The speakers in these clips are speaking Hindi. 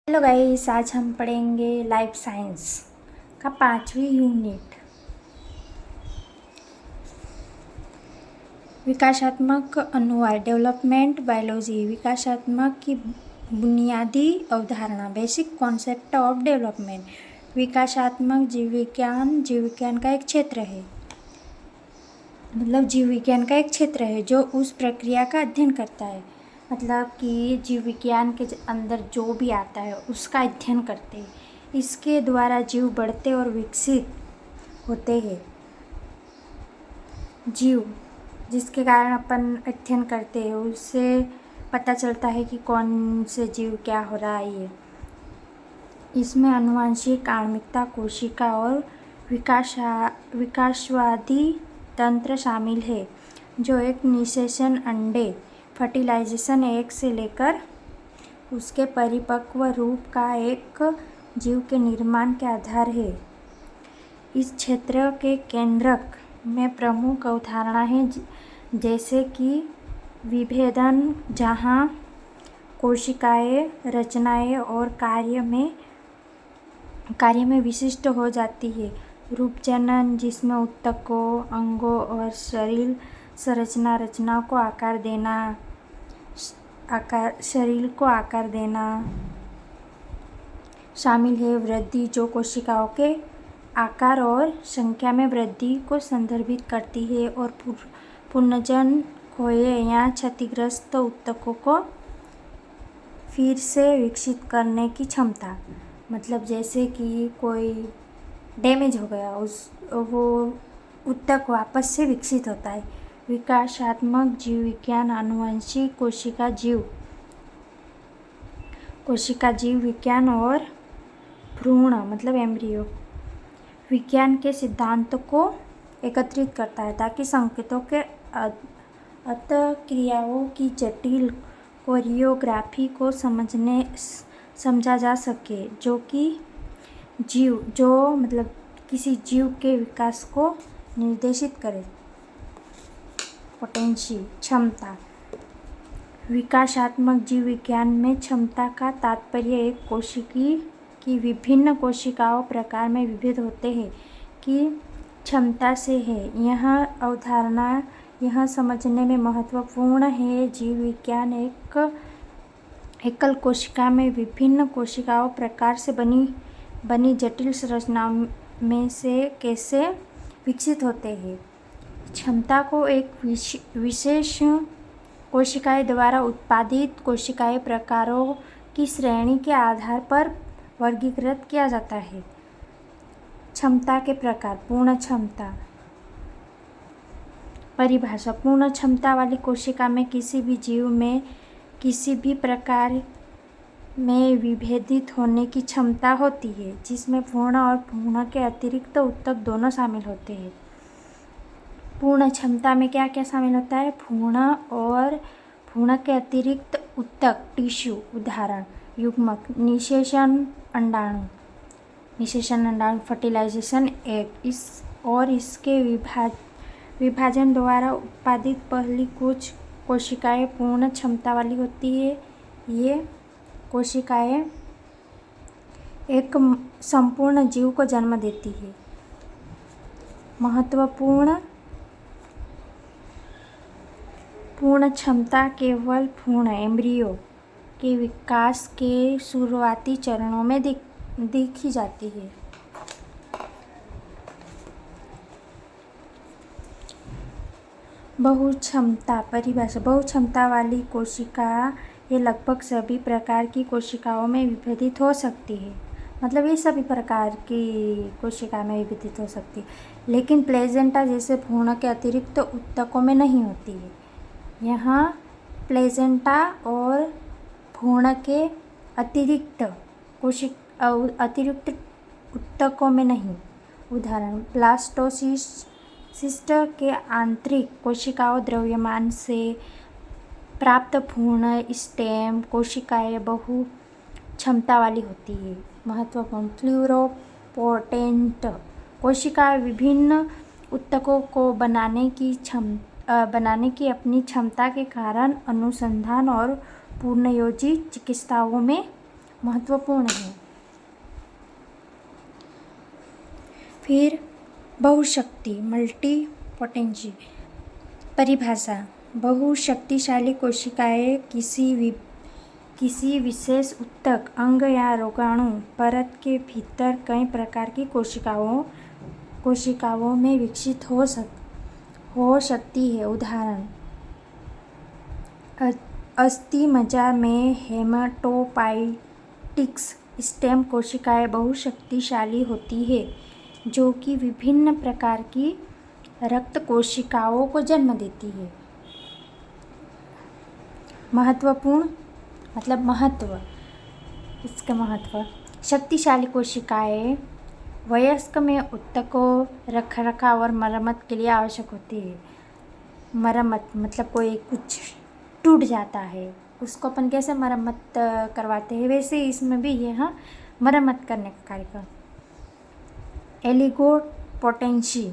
हेलो गाइस, आज हम पढ़ेंगे लाइफ साइंस का 5वीं यूनिट विकासात्मक अनुवाद डेवलपमेंट बायोलॉजी। विकासात्मक की बुनियादी अवधारणा, बेसिक कॉन्सेप्ट ऑफ डेवलपमेंट। विकासात्मक जीव विज्ञान का एक क्षेत्र है, मतलब जीव विज्ञान का एक क्षेत्र है जो उस प्रक्रिया का अध्ययन करता है। मतलब कि जीव विज्ञान के अंदर जो भी आता है उसका अध्ययन करते हैं। इसके द्वारा जीव बढ़ते और विकसित होते हैं। जीव जिसके कारण अपन अध्ययन करते हैं उससे पता चलता है कि कौन से जीव क्या हो रहा है। ये इसमें आनुवंशिक, आणविकता, कोशिका और विकासवादी तंत्र शामिल है, जो एक निषेचन अंडे फर्टिलाइजेशन एग से लेकर उसके परिपक्व रूप का एक जीव के निर्माण के आधार है। इस क्षेत्र के केंद्रक में प्रमुख अवधारणा है जैसे कि विभेदन, जहाँ कोशिकाएं रचनाएं और कार्य में विशिष्ट हो जाती है। रूपजनन, जिसमें ऊतकों, अंगों और शरीर रचनाओं को आकार देना शामिल है। वृद्धि, जो कोशिकाओं के आकार और संख्या में वृद्धि को संदर्भित करती है। और पुनर्जन, खोए या क्षतिग्रस्त ऊतकों को फिर से विकसित करने की क्षमता। मतलब जैसे कि कोई डैमेज हो गया, वो ऊतक वापस से विकसित होता है। विकासात्मक जीव विज्ञान, आनुवंशिक, कोशिका जीव विज्ञान और भ्रूण मतलब एम्ब्रियो विज्ञान के सिद्धांतों को एकत्रित करता है ताकि संकेतों के अंतःक्रियाओं की जटिल कोरियोग्राफी को समझा जा सके, जो किसी जीव के विकास को निर्देशित करे। पोटेंशियल, क्षमता। विकासात्मक जीव विज्ञान में क्षमता का तात्पर्य एक कोशिकी की विभिन्न कोशिकाओं प्रकार में विभेद होते हैं की क्षमता से है। यह अवधारणा यह समझने में महत्वपूर्ण है जीव विज्ञान एक एकल कोशिका में विभिन्न कोशिकाओं प्रकार से बनी जटिल संरचनाओं में से कैसे विकसित होते हैं। क्षमता को एक विशेष कोशिकाएं द्वारा उत्पादित कोशिकाएं प्रकारों की श्रेणी के आधार पर वर्गीकृत किया जाता है। क्षमता के प्रकार। पूर्ण क्षमता। परिभाषा। पूर्ण क्षमता वाली कोशिका में किसी भी जीव में किसी भी प्रकार में विभेदित होने की क्षमता होती है, जिसमें भ्रूण और भ्रूण के अतिरिक्त ऊतक दोनों शामिल होते हैं। पूर्ण क्षमता में क्या क्या शामिल होता है? भ्रूण और भ्रूण के अतिरिक्त ऊतक, टिश्यू। उदाहरण: युग्मक, निषेचन अंडाणु, फर्टिलाइजेशन एग। इसके विभाजन द्वारा उत्पादित पहली कुछ कोशिकाएं पूर्ण क्षमता वाली होती है। ये कोशिकाएं एक संपूर्ण जीव को जन्म देती है। महत्वपूर्ण पूर्ण क्षमता केवल भ्रूण एम्ब्रियो के विकास के शुरुआती चरणों में देखी जाती है। बहुक्षमता। परिभाषा। बहुक्षमता वाली कोशिका ये लगभग सभी प्रकार की कोशिकाओं में विभेदित हो सकती है। मतलब ये सभी प्रकार की कोशिका में विभेदित हो सकती है, लेकिन प्लेजेंटा जैसे भ्रूण के अतिरिक्त ऊतकों में नहीं होती है। यहाँ प्लेजेंटा और भ्रूण के अतिरिक्त ऊतकों में नहीं। उदाहरण: ब्लास्टोसिस्ट के आंतरिक कोशिकाओं द्रव्यमान से प्राप्त भ्रूण स्टेम कोशिकाएं बहु क्षमता वाली होती है। महत्वपूर्ण: प्लुरिपोटेंट कोशिकाएं विभिन्न ऊतकों को बनाने की अपनी क्षमता के कारण अनुसंधान और पुनर्योजी चिकित्साओं में महत्वपूर्ण है। फिर बहुशक्ति मल्टीपोटेंसी परिभाषा। बहुशक्तिशाली कोशिकाएं किसी विशेष ऊतक, अंग या रोगाणु परत के भीतर कई प्रकार की कोशिकाओं में विकसित हो सकती है। उदाहरण अस्थि मज्जा में हेमाटोपोइएटिक स्टेम कोशिकाएं बहुशक्तिशाली होती है, जो कि विभिन्न प्रकार की रक्त कोशिकाओं को जन्म देती है। महत्वपूर्ण मतलब महत्व, इसका महत्व। शक्तिशाली कोशिकाएं वयस्क में ऊतकों रखरखाव और मरम्मत के लिए आवश्यक होती है। मरम्मत मतलब कोई कुछ टूट जाता है, उसको अपन कैसे मरम्मत करवाते हैं, वैसे इसमें भी यहाँ मरम्मत करने का कार्यक्रम। एलिगोपोटेंसी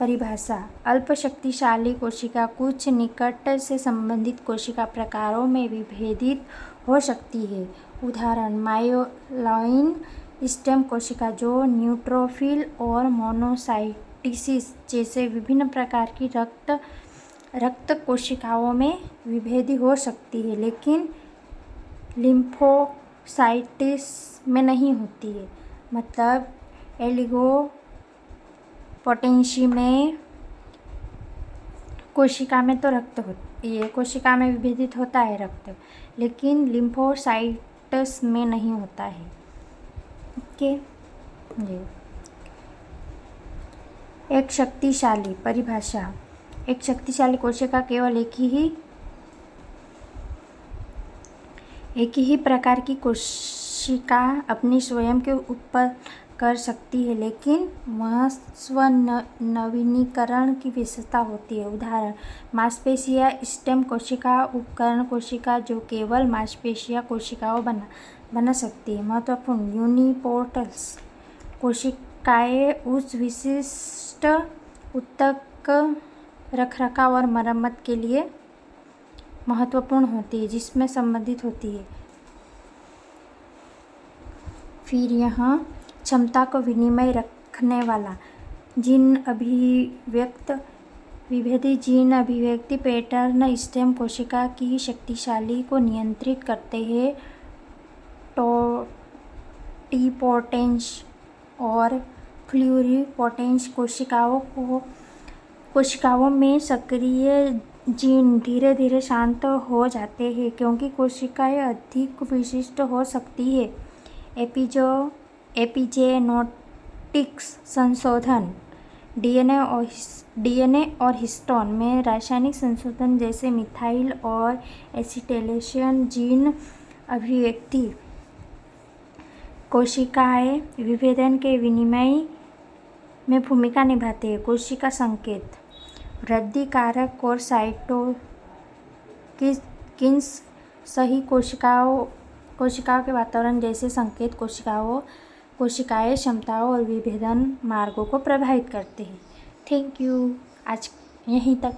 परिभाषा। अल्प शक्तिशाली कोशिका कुछ निकट से संबंधित कोशिका प्रकारों में विभेदित हो सकती है। उदाहरण मायोलाइन स्टेम कोशिका जो न्यूट्रोफिल और मोनोसाइटिस जैसे विभिन्न प्रकार की रक्त कोशिकाओं में विभेदी हो सकती है, लेकिन लिम्फोसाइटिस में नहीं होती है। मतलब एलिगोपोटेंसी में कोशिका में तो रक्त होती है, कोशिका में विभेदित होता है रक्त, लेकिन लिम्फोसाइट्स में नहीं होता है। ओके जी। एक शक्तिशाली परिभाषा। एक शक्तिशाली कोशिका केवल एक ही प्रकार की कोशिका अपनी स्वयं के उत्पन्न कर सकती है, लेकिन वह स्वनवीनीकरण की विशेषता होती है। उदाहरण मांसपेशियां स्टेम कोशिका उपकरण कोशिका जो केवल मांसपेशियां कोशिकाओं बना सकती है। महत्वपूर्ण यूनिपोर्टल्स कोशिकाएं उस विशिष्ट ऊतक रखरखाव और मरम्मत के लिए महत्वपूर्ण होती है जिसमें संबंधित होती है। फिर यहाँ क्षमता को विनिमय रखने वाला विभेदी जीन अभिव्यक्ति पैटर्न स्टेम कोशिका की शक्तिशाली को नियंत्रित करते हैं। टोटिपोटेंस और प्लुरिपोटेंस कोशिकाओं में सक्रिय जीन धीरे धीरे शांत हो जाते हैं क्योंकि कोशिकाएं अधिक विशिष्ट हो सकती है। एपिजेनेटिक्स संशोधन डीएनए और हिस्टोन में रासायनिक संशोधन जैसे मिथाइल और एसिटाइलेशन जीन अभिव्यक्ति कोशिकाएं विभेदन के विनिमय में भूमिका निभाते हैं। कोशिका संकेत वृद्धि कारक और साइटोकिन्स सही कोशिकाओं के वातावरण जैसे संकेत कोशिकाएं क्षमताओं और विभेदन मार्गों को प्रभावित करते हैं। Thank you. आज यहीं तक।